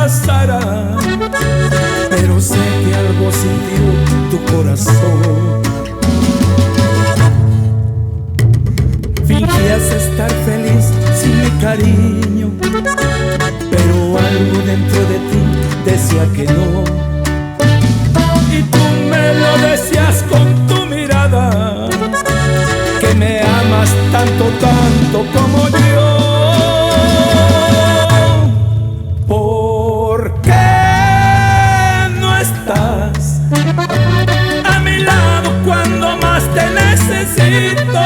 pasará, pero sé que algo sintió tu corazón. Fingías estar feliz sin mi cariño, pero algo dentro de ti decía que no. Y tú me lo decías con tu mirada, que me amas tanto, tanto como yo. ¿Por qué no estás a mi lado cuando más te necesito?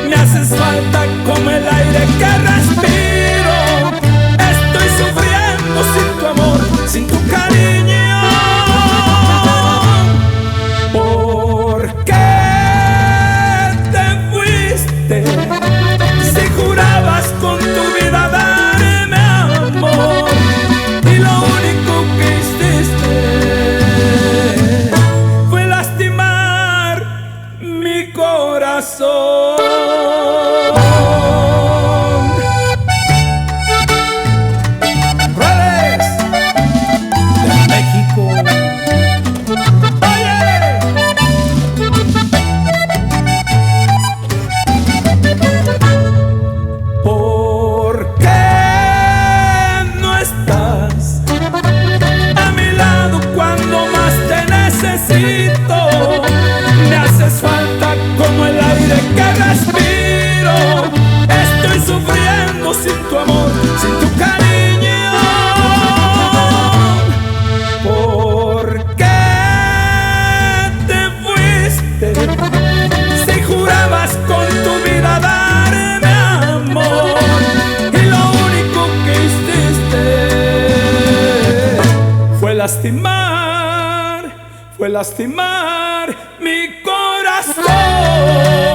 Me haces falta como el aire que respiro. Estoy sufriendo sin tu amor, sin tu cariño. ¿Por qué te fuiste si jurabas con tu vida darme amor? Y lo único que hiciste fue lastimar mi corazón. Me haces falta como el aire que respiro. Estoy sufriendo sin tu amor, sin tu cariño. ¿Por qué te fuiste si jurabas con tu vida darme amor? Y lo único que hiciste fue lastimar mi corazón.